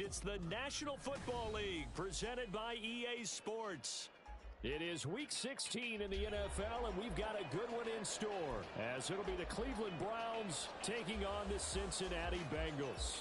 It's the National Football League presented by EA Sports. It is Week 16 in the NFL, and we've got a good one in store, as it'll be the Cleveland Browns taking on the Cincinnati Bengals.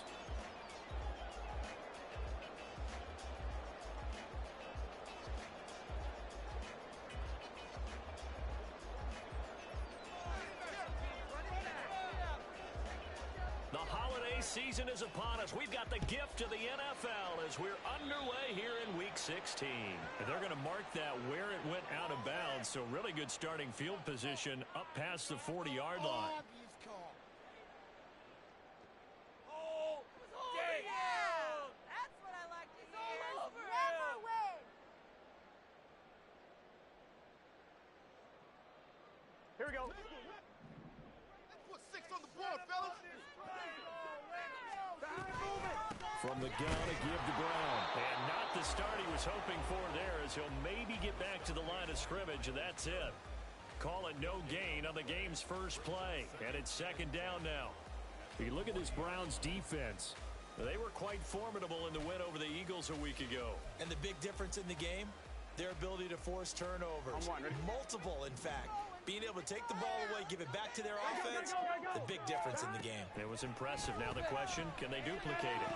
The holiday season is upon us. We've got the gift of the NFL as we're underway here in Week 16. And they're going to mark that where it went out of bounds, so really good starting field position up past the 40-yard line. That's what I like to hear. Never win. Here we go. Put 6 on the board, fellas. From the gun, a give to Brown. And not the start he was hoping for there, as he'll maybe get back to the line of scrimmage, and that's it. Call it no gain on the game's first play. And it's second down now. You look at this Browns defense. They were quite formidable in the win over the Eagles a week ago. And the big difference in the game, their ability to force turnovers. Multiple, in fact. Being able to take the ball away, give it back to their offense, the big difference in the game. It was impressive. Now the question, can they duplicate it?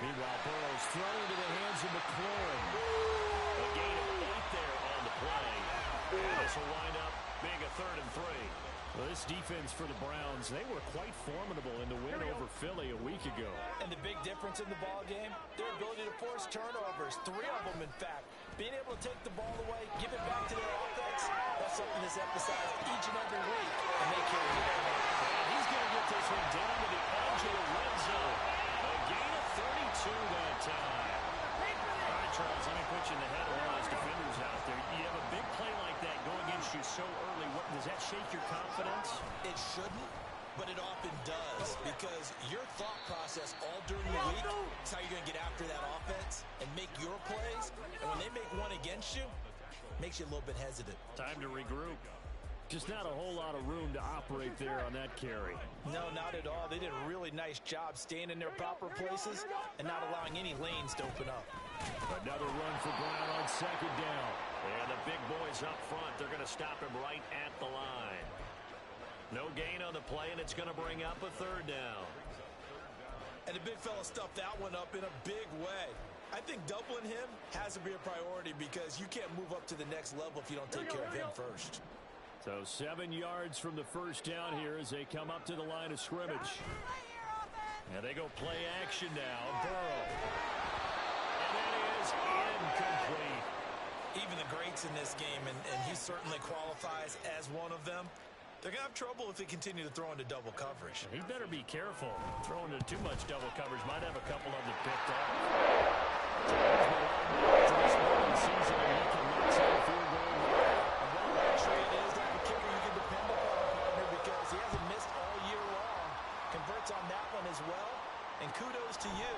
Meanwhile, Burrow's thrown into the hands of McLaurin. A gain of 8 there on the play. And this will wind up being a 3rd and 3. Well, this defense for the Browns, they were quite formidable in the win over Philly a week ago. And the big difference in the ball game, their ability to force turnovers, 3 of them, in fact. Being able to take the ball away, give it back to their offense, that's something that's emphasized each and every week, and they carry it out. And he's going to get this one down to the edge of the red zone. A gain of 32 that time. All right, Charles, let me put you in the head of one of those defenders out there. You have a big play like that go against you so early. Does that shake your confidence? It shouldn't, but it often does, because your thought process all during the week is how you're going to get after that offense and make your plays. And when they make one against you, it makes you a little bit hesitant. Time to regroup. Just not a whole lot of room to operate there on that carry. No, not at all. They did a really nice job staying in their proper places and not allowing any lanes to open up. Another run for Brown on second down. And the big boys up front, they're going to stop him right at the line. No gain on the play, and it's going to bring up a 3rd down. And the big fella stuffed that one up in a big way. I think doubling him has to be a priority, because you can't move up to the next level if you don't take care of him first. So 7 yards from the first down here as they come up to the line of scrimmage. And they go play action now. Burrow. And it is incomplete. Even the greats in this game, and he certainly qualifies as one of them, they're going to have trouble if they continue to throw into double coverage. He better be careful. Throwing into too much double coverage might have a couple of them picked up. Season, and he can knock some field goal here. And what a luxury it is to have a kicker you can depend upon, partner, because he hasn't missed all year long. Converts on that one as well. And kudos to you.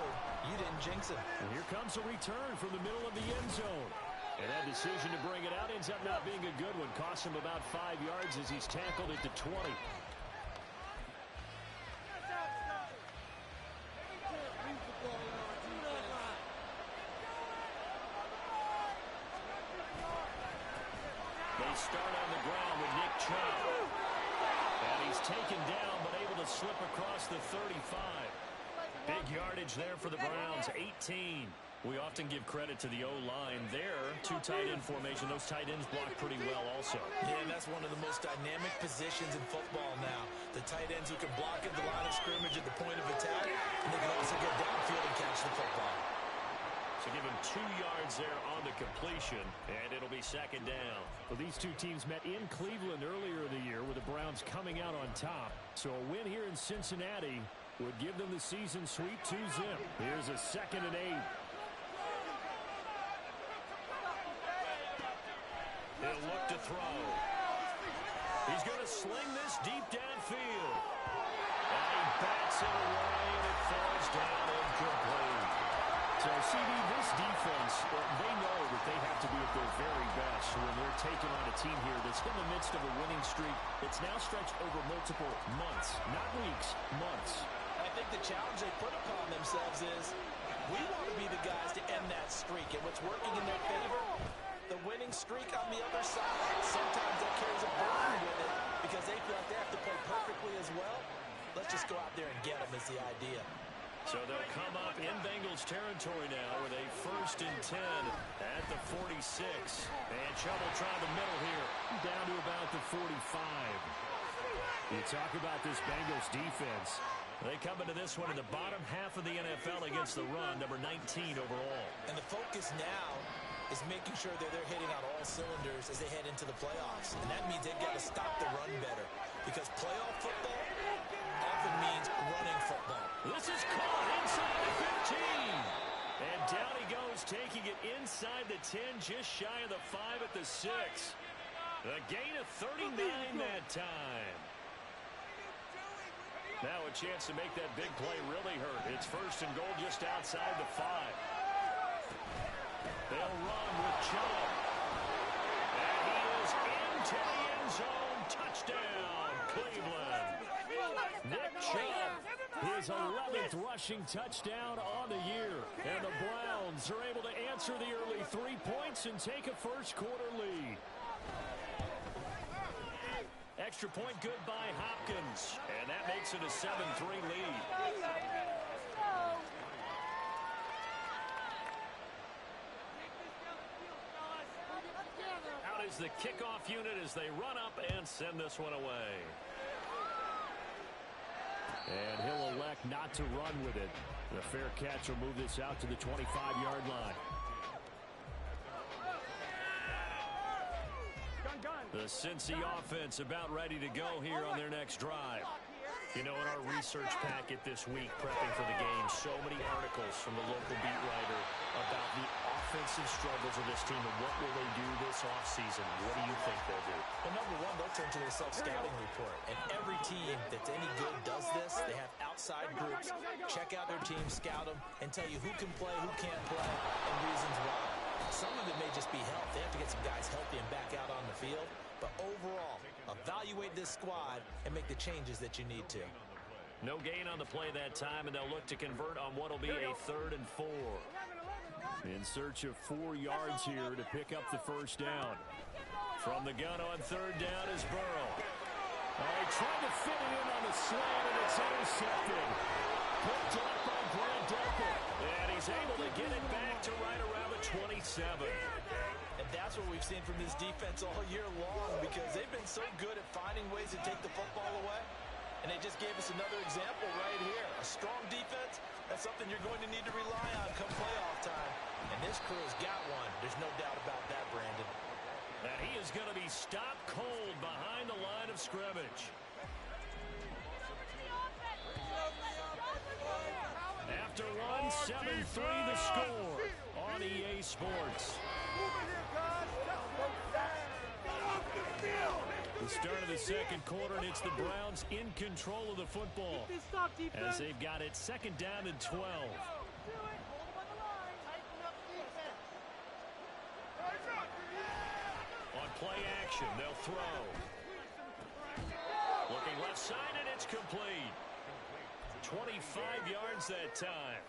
You didn't jinx it. And here comes a return from the middle of the end zone. And that decision to bring it out ends up not being a good one. Costs him about 5 yards as he's tackled at the 20. They start on the ground with Nick Chubb. And he's taken down but able to slip across the 35. Big yardage there for the Browns, 18. We often give credit to the O-line there. 2 tight end formation. Those tight ends block pretty well also. Yeah, and that's one of the most dynamic positions in football now. The tight ends who can block at the line of scrimmage at the point of attack, and they can also get downfield and catch the football. So give him 2 yards there on the completion, and it'll be second down. Well, these two teams met in Cleveland earlier in the year with the Browns coming out on top. So a win here in Cincinnati would give them the season sweep 2-zip. Here's a 2nd and 8. He'll look to throw. He's going to sling this deep downfield. And he bats it away, and it falls down incomplete. So, CD, this defense, they know that they have to be at their very best when they're taking on a team here that's in the midst of a winning streak that's now stretched over multiple months, not weeks, months. I think the challenge they put upon themselves is, we want streak. And what's working in their favor, the winning streak on the other side. Sometimes that carries a burden with it because they feel like they have to play perfectly as well. Let's just go out there and get them is the idea. So they'll come up in Bengals territory now with a 1st and 10 at the 46. And trouble trying the middle here. Down to about the 45. You talk about this Bengals defense. They come into this one in the bottom half of the NFL against the run, number 19 overall. And the focus now is making sure that they're hitting on all cylinders as they head into the playoffs. And that means they've got to stop the run better. Because playoff football often means running football. This is caught inside the 15. And down he goes, taking it inside the 10, just shy of the 5 at the 6. A gain of 39 that time. Now a chance to make that big play really hurt. It's 1st and goal just outside the 5. They'll run with Chubb. And he is into the end zone. Touchdown, Cleveland. Nick Chubb, his 11th rushing touchdown on the year. And the Browns are able to answer the early 3 points and take a first-quarter lead. Extra point good by Hopkins. And that makes it a 7-3 lead. Out is the kickoff unit as they run up and send this one away. And he'll elect not to run with it. The fair catch will move this out to the 25-yard line. The Cincy offense about ready to go here on their next drive. You know, in our research packet this week, prepping for the game, so many articles from the local beat writer about the offensive struggles of this team and what will they do this offseason. What do you think they'll do? Well, number one, they'll turn to their self-scouting report. And every team that's any good does this. They have outside groups, check out their team, scout them, and tell you who can play, who can't play, and reasons why. Some of it may just be health. They have to get some guys healthy and back out on the field. But overall, evaluate this squad and make the changes that you need to. No gain on the play that time, and they'll look to convert on what will be a 3rd and 4. In search of 4 yards here to pick up the first down. From the gun on 3rd down is Burrow. He tried to fit it in on the slant, and it's intercepted. Picked up by Grant Delpit. And he's able to get it back to right around the 27. And that's what we've seen from this defense all year long because they've been so good at finding ways to take the football away. And they just gave us another example right here. A strong defense, that's something you're going to need to rely on come playoff time. And this crew's got one. There's no doubt about that, Brandon. And he is going to be stopped cold behind the line of scrimmage. After one, 7-3 the score on EA Sports. The start of the second quarter, and it's the Browns in control of the football as they've got it 2nd down and 12. On play action, they'll throw. Looking left side, and it's complete. 25 yards that time.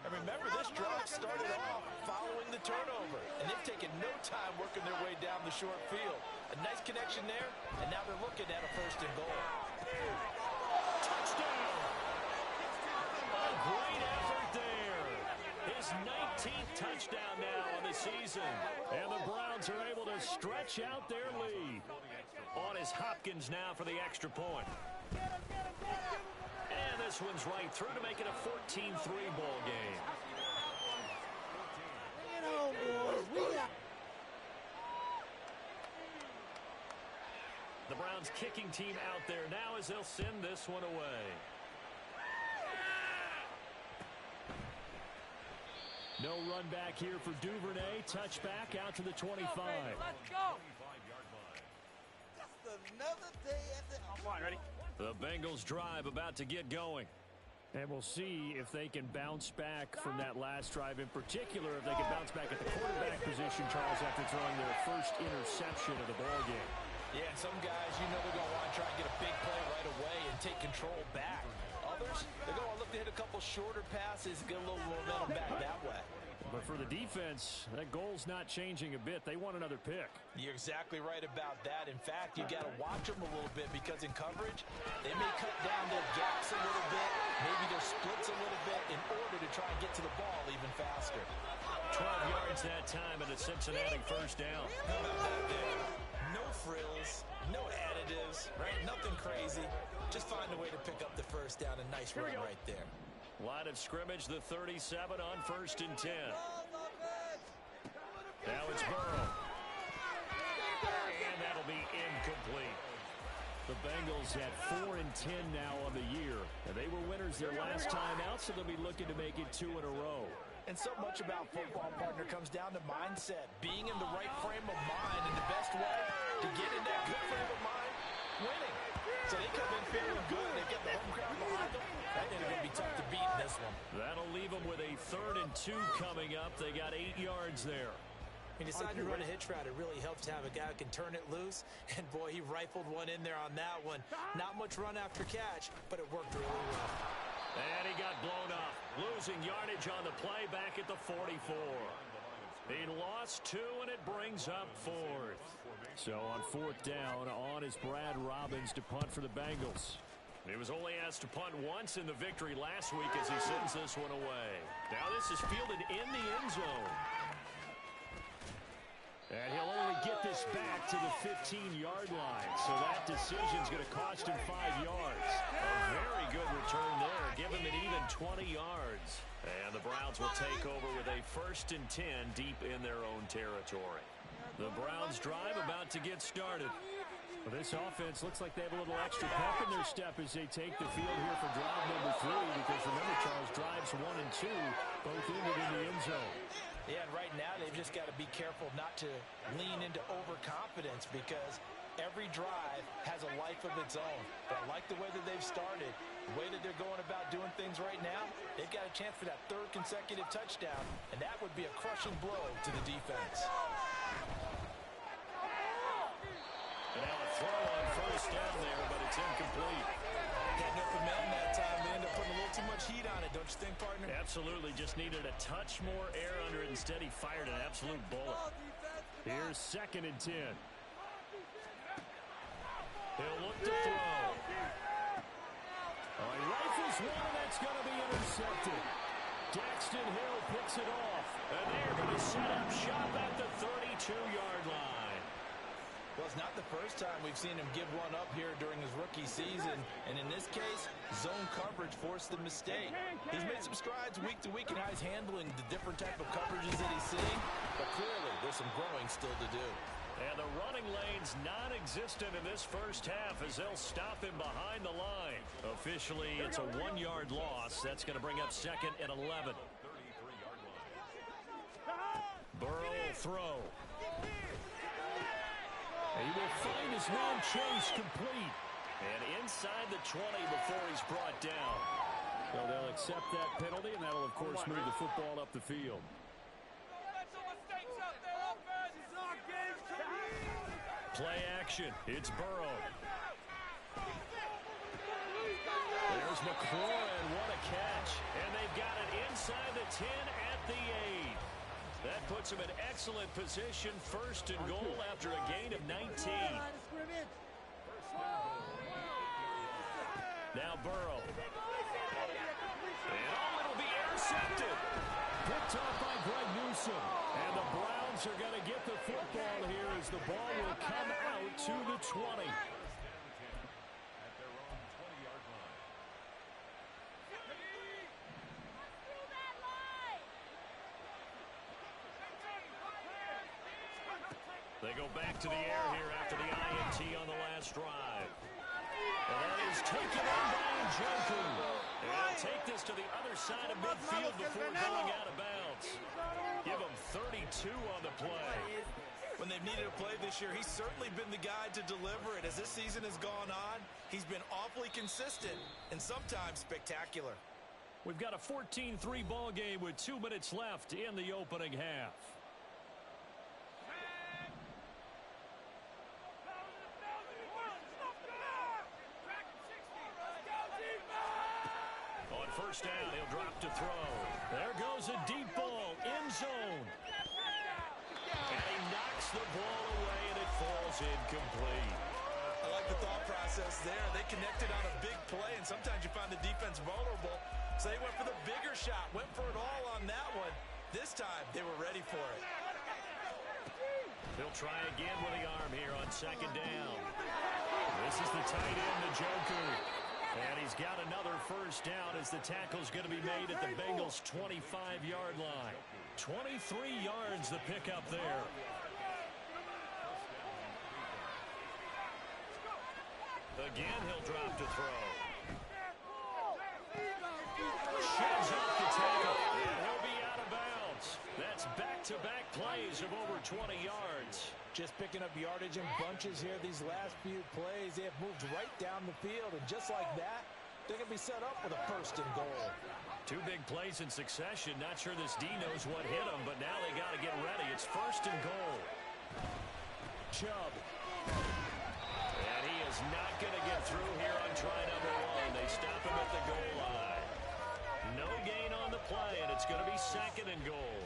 And remember, this drive started off following the turnover. And they've taken no time working their way down the short field. A nice connection there, and now they're looking at a 1st and goal. Touchdown! A great effort there. His 19th touchdown now on the season. And the Browns are able to stretch out their lead. On is Hopkins now for the extra point. And this one's right through to make it a 14-3 ball game. The Browns kicking team out there now as they'll send this one away. No run back here for Duvernay. Touchback out to the 25. Let's go. Just another day at the... Come on, ready? The Bengals drive about to get going. And we'll see if they can bounce back from that last drive. In particular, if they can bounce back at the quarterback position, Charles, after throwing their first interception of the ballgame. Yeah, and some guys, you know they're going to want to try and get a big play right away and take control back. Others, they're going to look to hit a couple shorter passes and get a little momentum back that way. But But for the defense, that goal's not changing a bit. They want another pick. You're exactly right about that. In fact, you got to watch them a little bit because in coverage, they may cut down their gaps a little bit, maybe their splits a little bit in order to try and get to the ball even faster. 12 yards that time and a Cincinnati first down. How about that there? No frills, no additives, right? Nothing crazy. Just find a way to pick up the first down. A nice run right there. Line of scrimmage, the 37 on 1st and 10. Now it's Burrow. And that'll be incomplete. The Bengals at 4 and 10 now on the year. And they were winners their last time out, so they'll be looking to make it 2 in a row. And so much about football, partner, comes down to mindset. Being in the right frame of mind, and the best way to get in that good frame of mind, winning. So they come in feeling good. They get the home crowd behind them. That is going to be tough to beat in this one. That'll leave them with a 3rd and 2 coming up. They got 8 yards there. He decided to run a hitch route. It really helps to have a guy who can turn it loose. And, boy, he rifled one in there on that one. Not much run after catch, but it worked really well. And he got blown up. Losing yardage on the play back at the 44. He lost 2, and it brings up 4th. So on 4th down, on is Brad Robbins to punt for the Bengals. He was only asked to punt once in the victory last week as he sends this one away. Now this is fielded in the end zone. And he'll only get this back to the 15-yard line. So that decision's going to cost him 5 yards. A very good return there. Give him an even 20 yards. And the Browns will take over with a 1st and 10 deep in their own territory. The Browns drive about to get started. Well, this offense looks like they have a little extra pep in their step as they take the field here for drive number 3. Because remember, Charles, drives 1 and 2 both ended in the end zone. Yeah, and right now they've just got to be careful not to lean into overconfidence because every drive has a life of its own. But I like the way that they've started, the way that they're going about doing things right now. They've got a chance for that 3rd consecutive touchdown, and that would be a crushing blow to the defense. And now a throw on 1st down there, but it's incomplete. Got no man that time. They end up putting a little too much heat on it, don't you think, partner? Absolutely. Just needed a touch more air under it. Instead, he fired an absolute bullet. Here's 2nd and 10. He'll look to throw. He rifles one, and that's going to be intercepted. Daxton Hill picks it off, and they're going to set up shop at the 32-yard line. Well, it's not the first time we've seen him give one up here during his rookie season. And in this case, zone coverage forced the mistake. He's made some strides week to week in how he's handling the different type of coverages that he's seeing. But clearly, there's some growing still to do. And the running lane's non-existent in this first half as they'll stop him behind the line. Officially, it's a 1-yard loss. That's going to bring up 2nd and 11. Burrow will throw. He will find his long chase complete. And inside the 20 before he's brought down. So they'll accept that penalty, and that'll, of course, move the football up the field. Play action. It's Burrow. There's McLaurin. What a catch. And they've got it inside the 10 at the 8. That puts him in excellent position. 1st and goal after a gain of 19. Now Burrow. And it'll be intercepted. Picked off by Greg Newsome. And the Browns are going to get the football here as the ball will come out to the 20. They go back to the air here after the INT on the last drive. And that is taken on by Njoku. And they'll take this to the other side of midfield before going out of bounds. Give him 32 on the play. When they've needed a play this year, he's certainly been the guy to deliver it. As this season has gone on, he's been awfully consistent and sometimes spectacular. We've got a 14-3 ball game with 2 minutes left in the opening half. On 1st down, he'll drop to throw. There goes a deep ball. End zone. Knocks the ball away, and it falls incomplete. I like the thought process there. They connected on a big play, and sometimes you find the defense vulnerable. So they went for the bigger shot, went for it all on that one. This time, they were ready for it. He'll try again with the arm here on second down. This is the tight end, the Joker. And he's got another first down as the tackle's going to be made at the Bengals' 25-yard line. 23 yards the pickup there. Again, he'll drop to throw. Sheds off the tackle, and he'll be out of bounds. That's back-to-back plays of over 20 yards. Just picking up yardage in bunches here these last few plays. They have moved right down the field, and just like that, they're going to be set up with a first and goal. Two big plays in succession. Not sure this D knows what hit him, but now they got to get ready. It's first and goal. Chubb. And he is not going to get through here on try number one. They stop him at the goal line. No gain on the play, and it's going to be second and goal.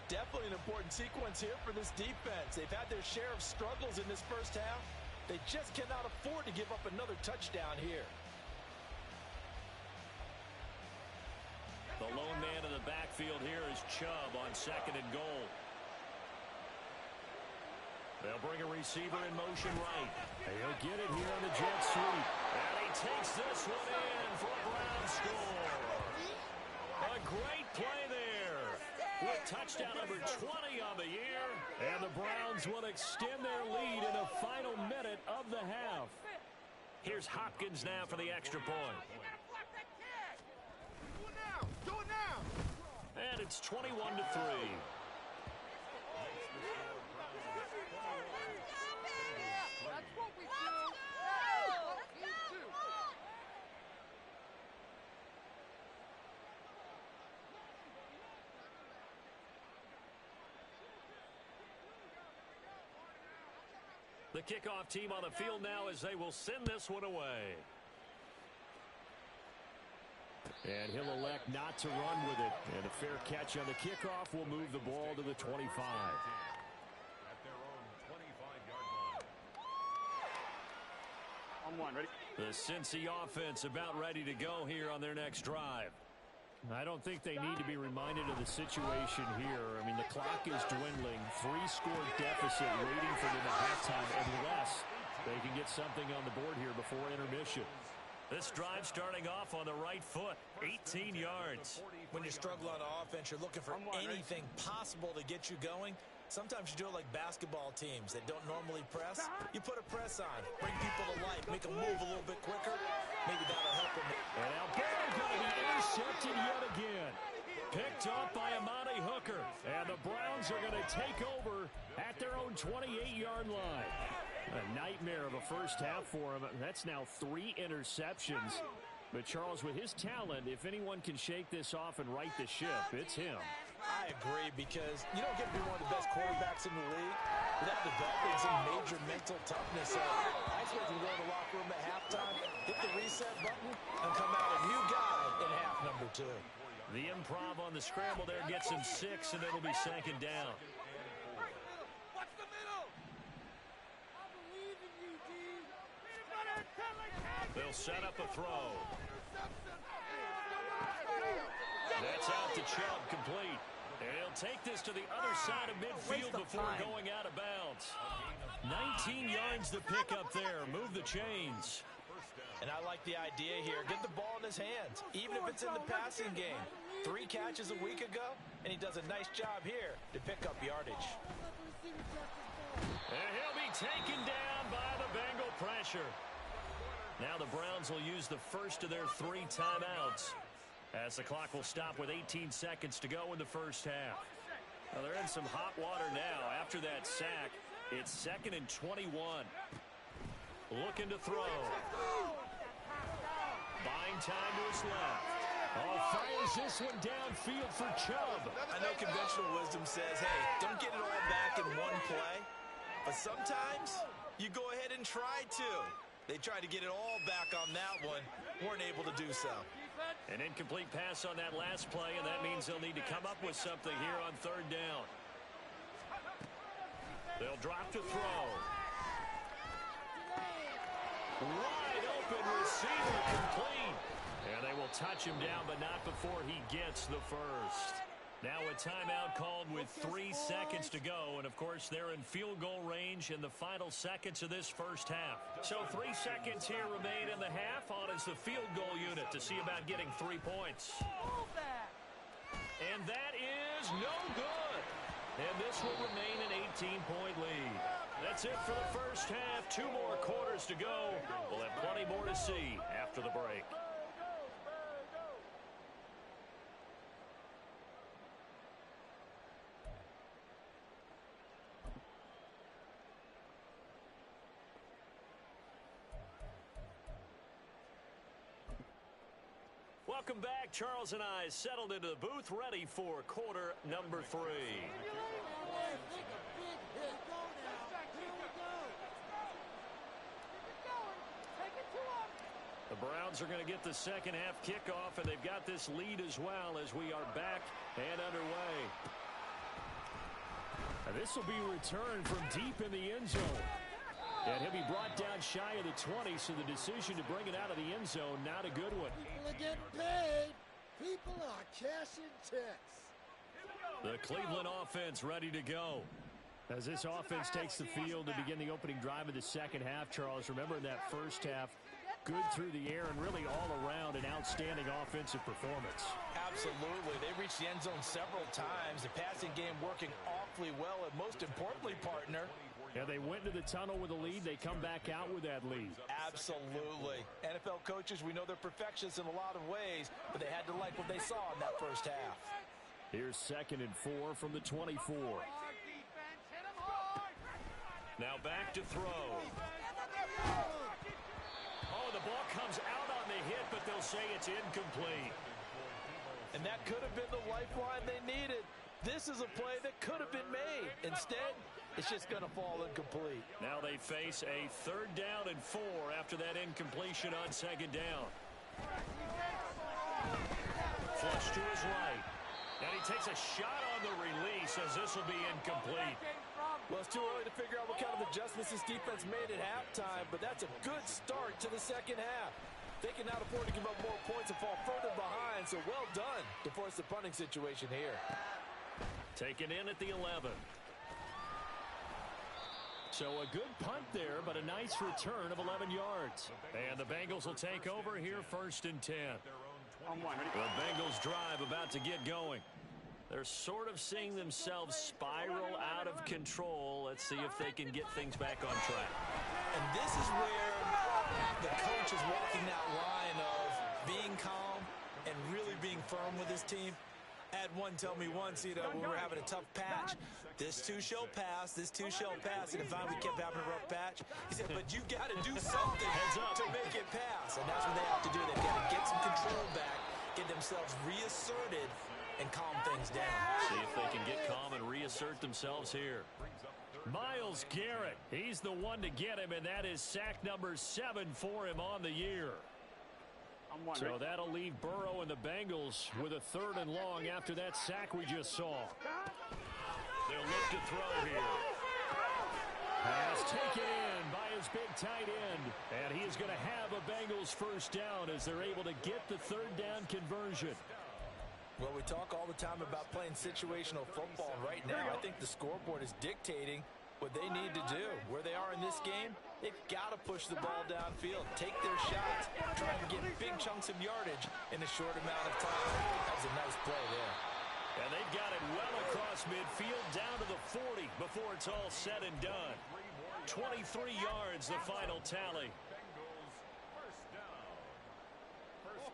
Definitely an important sequence here for this defense. They've had their share of struggles in this first half. They just cannot afford to give up another touchdown here. The lone man in the backfield here is Chubb on second and goal. They'll bring a receiver in motion right. He'll get it here on the jet sweep. And he takes this one in for a Brown score. A great play there. With touchdown number 20 on the year. And the Browns will extend their lead in the final minute of the half. Here's Hopkins now for the extra point. Do it now! And it's 21-3. The kickoff team on the field now as they will send this one away. And he'll elect not to run with it. And a fair catch on the kickoff will move the ball to the 25. At their own 25-yard line. On one, ready? The Cincy offense about ready to go here on their next drive. I don't think they need to be reminded of the situation here. I mean, the clock is dwindling. 3-score deficit waiting for them at halftime unless they can get something on the board here before intermission. This drive starting off on the right foot, 18 yards. When you struggle on offense, you're looking for anything possible to get you going. Sometimes you do it like basketball teams that don't normally press. You put a press on, bring people to life, make them move a little bit quicker. Maybe that'll help them. And now ball going to be intercepted yet again. Picked off by Amani Hooker. And the Browns are going to take over at their own 28-yard line. A nightmare of a first half for him. That's now 3 interceptions. But Charles, with his talent, if anyone can shake this off and right the ship, it's him. I agree, because you don't get to be one of the best quarterbacks in the league without developing some major mental toughness. I expect him to go to the locker room at halftime, hit the reset button, and come out a new guy in half number 2. The improv on the scramble there gets him 6, and it'll be second down. Watch the middle! I believe in you, D. They'll set up a throw. That's out to Chubb, complete. And he'll take this to the other side of midfield before going out of bounds. 19 yards to pick up there. Move the chains. And I like the idea here. Get the ball in his hands, even if it's in the passing game. 3 catches a week ago, and he does a nice job here to pick up yardage. And he'll be taken down by the Bengal pressure. Now the Browns will use the first of their 3 timeouts, as the clock will stop with 18 seconds to go in the first half. Now they're in some hot water now. After that sack, it's 2nd and 21. Looking to throw. Buying time to his left. Oh, fires this one downfield for Chubb. I know conventional wisdom says, hey, don't get it all back in one play. But sometimes you go ahead and try to. They tried to get it all back on that one. Weren't able to do so. An incomplete pass on that last play, and that means they'll need to come up with something here on 3rd down. They'll drop to throw. Wide open receiver complete. And they will touch him down, but not before he gets the first. Now a timeout called with 3 seconds to go. And, of course, they're in field goal range in the final seconds of this first half. So 3 seconds here remain in the half. On is the field goal unit to see about getting 3 points. And that is no good. And this will remain an 18-point lead. That's it for the first half. 2 more quarters to go. We'll have plenty more to see after the break. Welcome back. Charles and I settled into the booth, ready for quarter number 3. The Browns are going to get the second half kickoff, and they've got this lead as well as we are back and underway. And this will be returned from deep in the end zone. And he'll be brought down shy of the 20, so the decision to bring it out of the end zone, not a good one. People are getting paid. People are cashing checks. The Cleveland offense ready to go. As this offense takes the field to begin the opening drive of the second half, Charles, remember in that first half, good through the air and really all around an outstanding offensive performance. Absolutely. They reached the end zone several times. The passing game working awfully well, and most importantly, partner, yeah, they went into the tunnel with a lead. They come back out with that lead. Absolutely. NFL coaches, we know they're perfectionists in a lot of ways, but they had to like what they saw in that first half. Here's 2nd and 4 from the 24. Now back to throw. Oh, the ball comes out on the hit, but they'll say it's incomplete. And that could have been the lifeline they needed. This is a play that could have been made. Instead, it's just going to fall incomplete. Now they face a 3rd down and 4 after that incompletion on 2nd down. Flush to his right. And he takes a shot on the release as this will be incomplete. Well, it's too early to figure out what kind of adjustments this defense made at halftime, but that's a good start to the second half. They can now afford to give up more points and fall further behind, so well done to force the punting situation here. Taken in at the 11. So a good punt there, but a nice return of 11 yards. And the Bengals will take over here 1st and 10. The Bengals drive about to get going. They're sort of seeing themselves spiral out of control. Let's see if they can get things back on track. And this is where the coach is walking that line of being calm and really being firm with his team. Had one tell me once, when we were having a tough patch, this too shall pass, this too shall pass, and if we kept having a rough patch, he said, but you got to do something to make it pass, and that's what they have to do. They've got to get some control back, get themselves reasserted, and calm things down. See if they can get calm and reassert themselves here. Myles Garrett, he's the one to get him, and that is sack number 7 for him on the year. So that'll leave Burrow and the Bengals with a 3rd and long after that sack we just saw. They'll look to throw here. Pass taken in by his big tight end. And he is going to have a Bengals 1st down as they're able to get the 3rd down conversion. Well, we talk all the time about playing situational football. Right now, I think the scoreboard is dictating what they need to do. Where they are in this game, they've got to push the ball downfield, take their shots, try and get big chunks of yardage in a short amount of time. That was a nice play there. And they've got it well across midfield down to the 40 before it's all said and done. 23 yards, the final tally.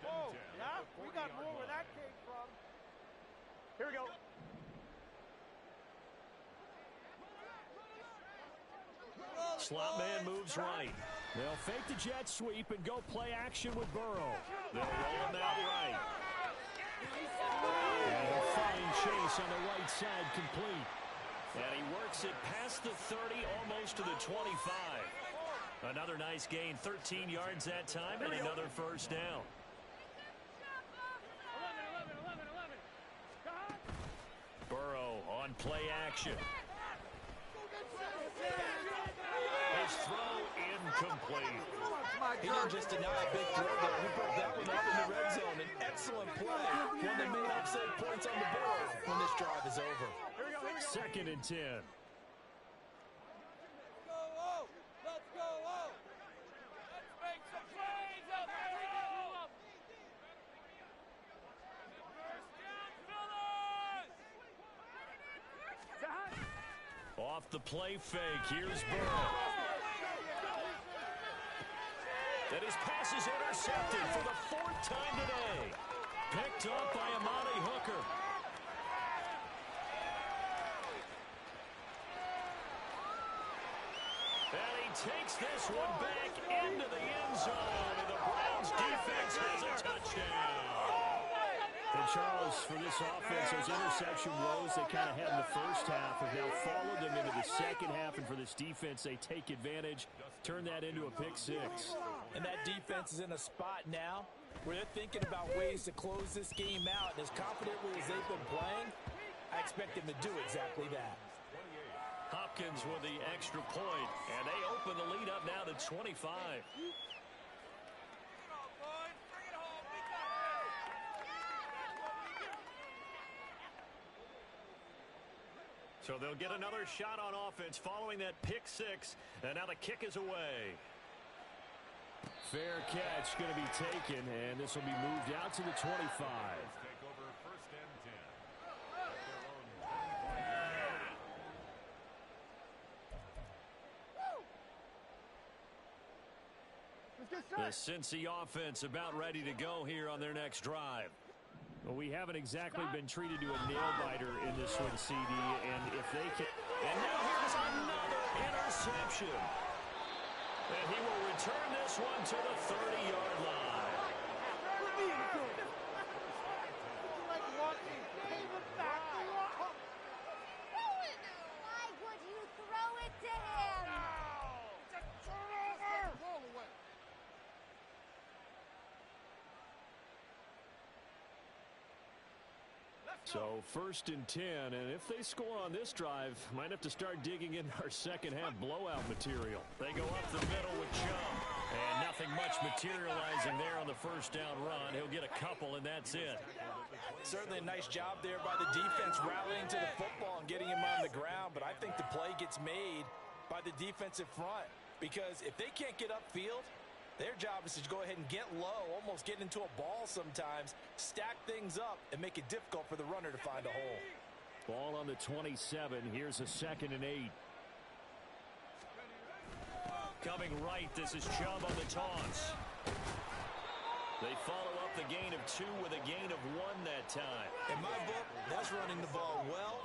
Oh, yeah, we got more where that came from. Here we go. Slot man moves right. They'll fake the jet sweep and go play action with Burrow. They'll roll him out right. And a fine chase on the right side complete. And he works it past the 30, almost to the 25. Another nice gain, 13 yards that time, and another 1st down. Burrow on play action. incomplete. He didn't just deny a big throw there. He broke that one up in the red zone. An excellent play. One that may not save points on the board when this drive is over. 2nd and 10. Let's go, let's make some plays out there. First down, fellas. Off the play fake, here's Burrow. And his pass is intercepted for the 4th time today. Picked up by Amani Hooker. And he takes this one back into the end zone. And the Browns defense has a touchdown. And Charles, for this offense, those interception woes they kind of had in the first half have now followed them into the second half. And for this defense, they take advantage, turn that into a pick 6. And that defense is in a spot now where they're thinking about ways to close this game out. And as confidently as they've been playing, I expect them to do exactly that. Hopkins with the extra point, and they open the lead up now to 25. So they'll get another shot on offense following that pick 6, and now the kick is away. Fair catch going to be taken, and this will be moved out to the 25. Take over 1st and 10. The Cincy offense about ready to go here on their next drive. Well, we haven't exactly been treated to a nail-biter in this one, CD, and if they can... And now here's another interception. And he will return this one to the 30-yard line. Why would you throw it to him? So 1st and 10, and if they score on this drive, might have to start digging into our second half blowout material. They go up the middle with Chubb, and nothing much materializing there on the 1st down run. He'll get a couple, and that's it. Certainly a nice job there by the defense rallying to the football and getting him on the ground, but I think the play gets made by the defensive front because if they can't get upfield, their job is to go ahead and get low, almost get into a ball sometimes, stack things up, and make it difficult for the runner to find a hole. Ball on the 27. Here's a 2nd and 8. Coming right, this is Chubb on the toss. They follow up the gain of 2 with a gain of 1 that time. In my book, that's running the ball well,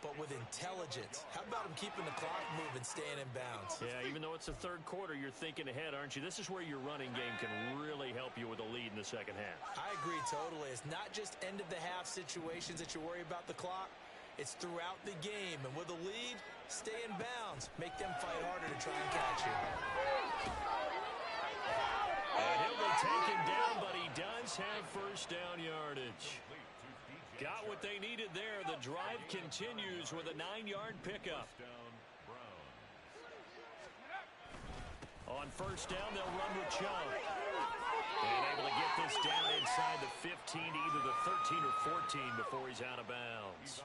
but with intelligence. How about him keeping the clock moving, staying in bounds? Yeah, even though it's the 3rd quarter, you're thinking ahead, aren't you? This is where your running game can really help you with a lead in the second half. I agree totally. It's not just end-of-the-half situations that you worry about the clock. It's throughout the game. And with a lead, stay in bounds. Make them fight harder to try and catch you. And he'll be taken down, but he does have 1st down yardage. Got what they needed there. The drive continues with a 9-yard pickup. On 1st down, they'll run with Chubb. And able to get this down inside the 15 to either the 13 or 14 before he's out of bounds.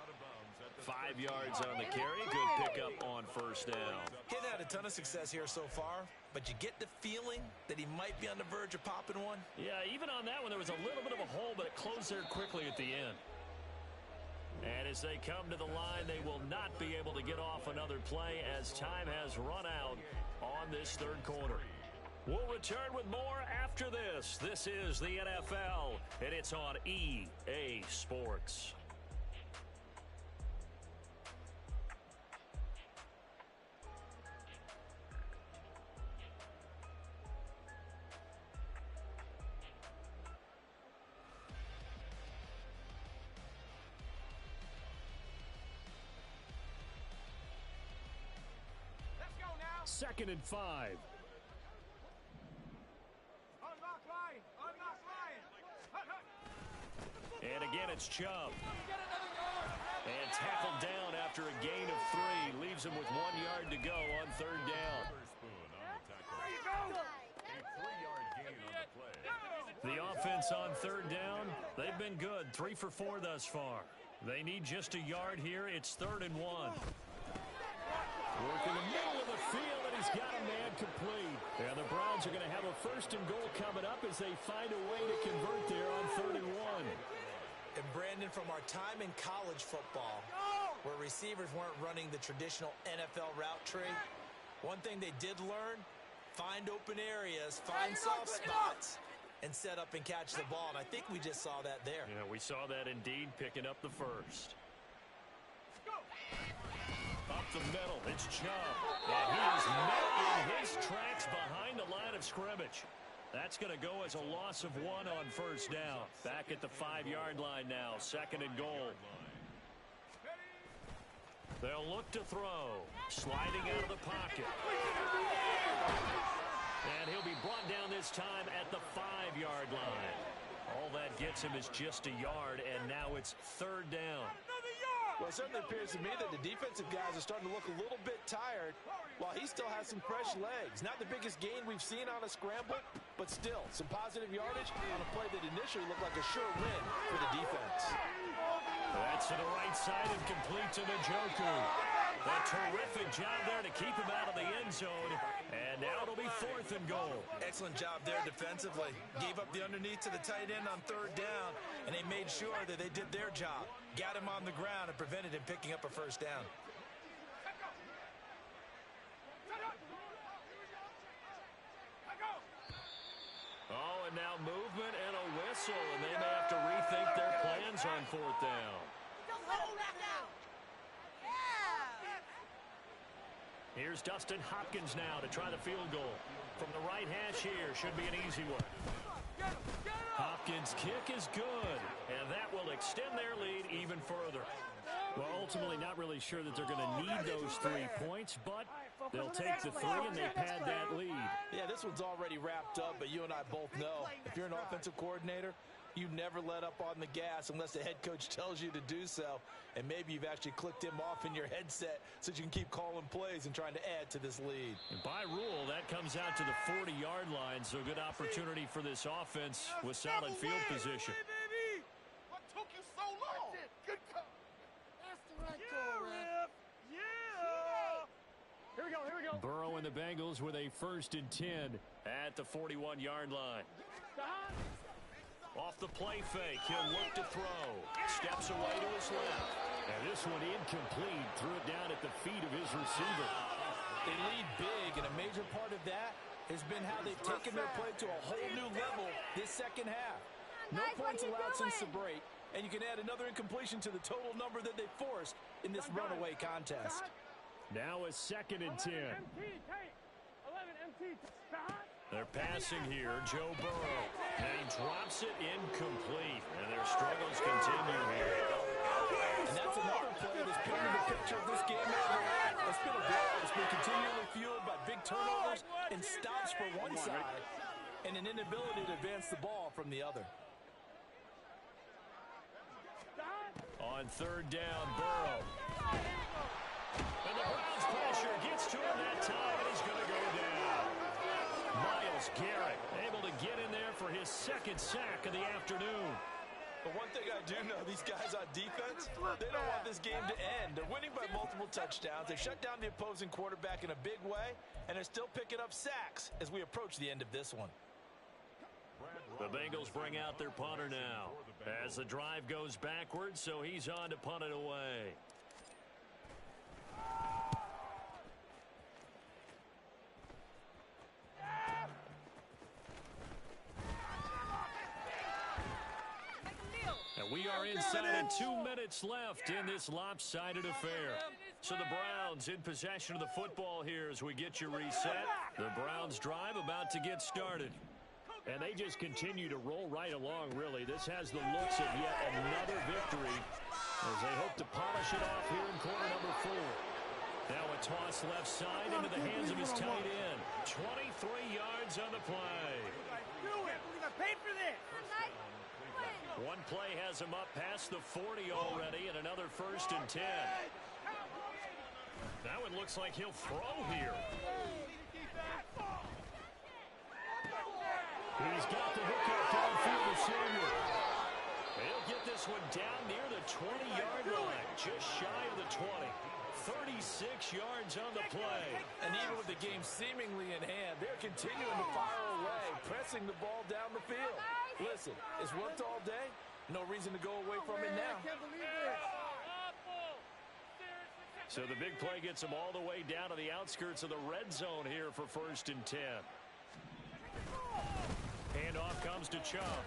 5 yards on the carry. Good pickup on 1st down. He's had a ton of success here so far, but you get the feeling that he might be on the verge of popping one. Yeah, even on that one, there was a little bit of a hole, but it closed there quickly at the end. And as they come to the line, they will not be able to get off another play as time has run out on this 3rd quarter. We'll return with more after this. This is the NFL, and it's on EA Sports. Second and 5. Unlock line! Unlock line! And again, it's Chubb. And tackled down after a gain of 3. Leaves him with 1 yard to go on 3rd down. offense on third down? They've been good, 3 for 4 thus far. They need just a yard here. It's 3rd and 1. Work in the middle of the field, and he's got a man complete. And the Browns are going to have a 1st and goal coming up as they find a way to convert there on 3rd and 1. And Brandon, from our time in college football, where receivers weren't running the traditional NFL route tree, one thing they did learn, find open areas, find soft spots, and set up and catch the ball. And I think we just saw that there. Yeah, we saw that indeed, picking up the 1st. Up the middle, it's Chubb. And he is met in his tracks behind the line of scrimmage. That's going to go as a loss of 1 on 1st down. Back at the 5-yard line now, 2nd and goal. They'll look to throw. Sliding out of the pocket. And he'll be brought down this time at the 5-yard line. All that gets him is just a yard, and now it's 3rd down. Well, it certainly appears to me that the defensive guys are starting to look a little bit tired while he still has some fresh legs. Not the biggest gain we've seen on a scramble, but still some positive yardage on a play that initially looked like a sure win for the defense. That's to the right side and complete to Njoku. A terrific job there to keep him out of the end zone. And now it'll be 4th and goal. Excellent job there defensively. Gave up the underneath to the tight end on 3rd down, and they made sure that they did their job. Got him on the ground and prevented him picking up a 1st down. Oh, and now movement and a whistle, and they may have to rethink their plans on 4th down. Don't let him back out. Here's Dustin Hopkins now to try the field goal. From the right hash here, should be an easy one. Hopkins' kick is good, and that will extend their lead even further. Well, ultimately not really sure that they're going to need those 3 points, but they'll take the 3 and they pad that lead. Yeah, this one's already wrapped up, but you and I both know if you're an offensive coordinator, you never let up on the gas unless the head coach tells you to do so. And maybe you've actually clicked him off in your headset so you can keep calling plays and trying to add to this lead. And by rule, that comes out to the 40-yard line, so good opportunity for this offense with solid field position. What took you so long? Good call. That's the right call, Ref. Here we go. Burrow and the Bengals with a 1st and 10 at the 41-yard line. Off the play fake, he'll look to throw. Steps away to his left. And this one incomplete. Threw it down at the feet of his receiver. They lead big, and a major part of that has been how they've taken their play to a whole new level this 2nd half. No points allowed since the break, and you can add another incompletion to the total number that they forced in this runaway contest. Now a 2nd and 10. They're passing here, Joe Burrow. And he drops it incomplete. And their struggles continue here. And that's another play that's painting the picture of this game overall. It's been a blowout that's been continually fueled by big turnovers and stops for one side and an inability to advance the ball from the other. On 3rd down, Burrow. And the Browns pressure gets to him that time, and he's going to go down. Myles Garrett able to get in there for his 2nd sack of the afternoon. But one thing I do know, these guys on defense, they don't want this game to end. They're winning by multiple touchdowns. They've shut down the opposing quarterback in a big way, and they're still picking up sacks as we approach the end of this one. The Bengals bring out their punter now as the drive goes backwards, so he's on to punt it away. And we are inside of 2 minutes left in this lopsided affair. So the Browns in possession of the football here as we get you reset. The Browns drive about to get started. And they just continue to roll right along, really. This has the looks of yet another victory as they hope to polish it off here in quarter number 4. Now a toss left side into the hands of his tight end. 23 yards on the play. Do it. We're going to pay for this. One play has him up past the 40 already, and another 1st and 10. That one looks like he'll throw here. He's got the hookup downfield to senior. He'll get this one down near the 20-yard line, just shy of the 20. 36 yards on the play. And even with the game seemingly in hand, they're continuing to fire away, pressing the ball down the field. Listen, it's worked all day. No reason to go away from it now. I can't believe this. So the big play gets him all the way down to the outskirts of the red zone here for 1st and 10. Handoff comes to Chubb.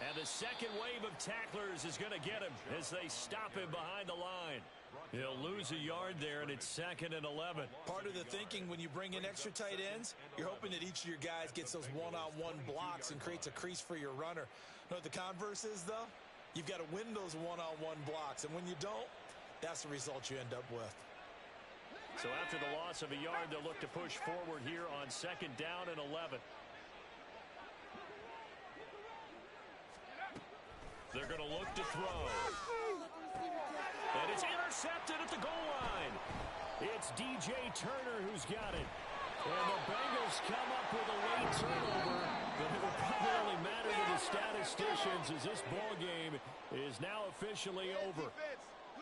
And the second wave of tacklers is going to get him as they stop him behind the line. He'll lose a yard there, and it's 2nd and 11. Part of the thinking when you bring in extra tight ends, you're hoping that each of your guys gets those one-on-one blocks and creates a crease for your runner. You know what the converse is, though? You've got to win those one-on-one blocks, and when you don't, that's the result you end up with. So after the loss of a yard, they'll look to push forward here on 2nd down and 11. They're going to look to throw. And it's intercepted at the goal line. It's DJ Turner who's got it. And the Bengals come up with a late turnover, but it will probably only matter to the statisticians as this ball game is now officially over.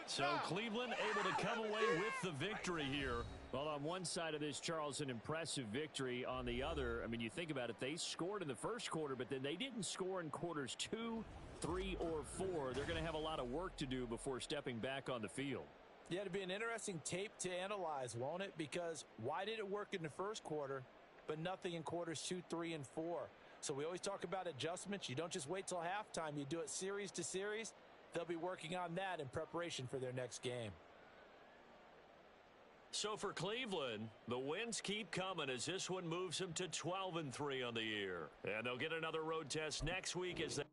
So Cleveland able to come away with the victory here. Well, on one side of this, Charles, an impressive victory. On the other, I mean, you think about it, they scored in the first quarter, but then they didn't score in quarters 2, 3, or 4. They're going to have a lot of work to do before stepping back on the field. Yeah, it'd be an interesting tape to analyze, won't it? Because why did it work in the first quarter, but nothing in quarters 2, 3, and 4? So we always talk about adjustments. You don't just wait till halftime. You do it series to series. They'll be working on that in preparation for their next game. So for Cleveland, the wins keep coming as this one moves them to 12-3 on the year. And they'll get another road test next week as they